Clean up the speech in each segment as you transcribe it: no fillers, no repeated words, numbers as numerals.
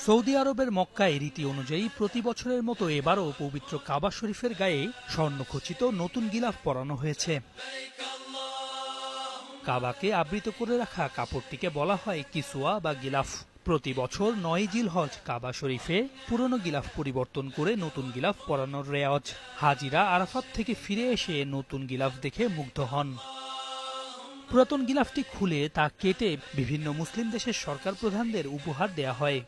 Saudi আরবের মক্কায় রীতি অনুযায়ী প্রতি বছরের মতো এবারও পবিত্র কাবা শরীফের গায়ে স্বর্ণখচিত নতুন গিলাফ পরানো হয়েছে। কাবাকে আবৃত করে রাখা কাপড়টিকে বলা হয় কিসওয়া বা গিলাফ। প্রতি বছর ৯ জিলহজ কাবা শরীফে পুরনো গিলাফ পরিবর্তন করে নতুন গিলাফ পরানোর রেওয়াজ। হাজিরা আরাফাত থেকে ফিরে এসে নতুন গিলাফ দেখে মুগ্ধ হন। পুরাতন গিলাফটি খুলে তা কেটে বিভিন্ন মুসলিম দেশের সরকার প্রধানদের উপহার দেয়া হয়।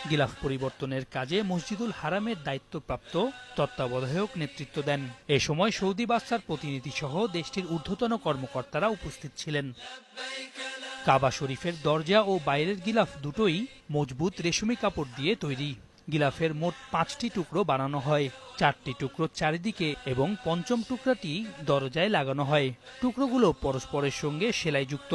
গিলাফ পরিবর্তনের কাজে মসজিদুল হারামের দায়িত্বপ্রাপ্ত তত্ত্বাবধায়ক নেতৃত্ব দেন। এ সময় সৌদি বাদশার প্রতিনিধি সহ দেশটির ঊর্ধ্বতন কর্মকর্তারা উপস্থিত ছিলেন। কাবা শরীফের দরজা ও বাইরের গিলাফ দুটোই মজবুত রেশমি কাপড় দিয়ে তৈরি। গিলাফের মোট ৫টি টুকরো বানানো হয়, ৪টি টুকরো চারিদিকে এবং পঞ্চম টুকরাটি দরজায় লাগানো হয়। টুকরোগুলো পরস্পরের সঙ্গে সেলাইযুক্ত।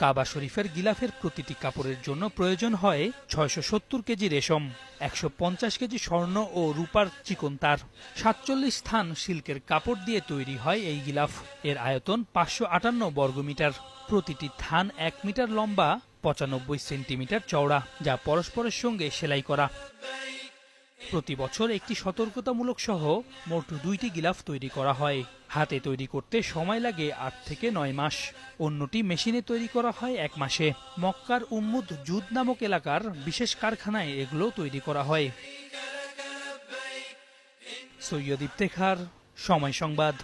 কাবা শরীফের গিলাফের প্রতিটি কাপড়ের জন্য প্রয়োজন হয় ৬৭০ কেজি রেশম, ১৫০ কেজি স্বর্ণ ও রূপার চিকন তার। ৪৭ স্থান সিল্কের কাপড় দিয়ে তৈরি হয় এই গিলাফ। এর আয়তন ৫৫৮ বর্গমিটার। প্রতিটি থান ১ মিটার লম্বা, ৯৫ সেন্টিমিটার চওড়া, যা পরস্পরের সঙ্গে সেলাই করা। প্রতি বছর একটি সতর্কতামূলক সহ মোট ২টি গিলাফ তৈরি করা হয়। হাতে তৈরি করতে সময় লাগে ৮ থেকে ৯ মাস। অন্যটি মেশিনে তৈরি করা হয় ১ মাসে। মক্কার উম্মুদ জুদ নামক এলাকার বিশেষ কারখানায় এগুলো তৈরি করা হয়। সৈয়দ ইফতেখার, সময় সংবাদ।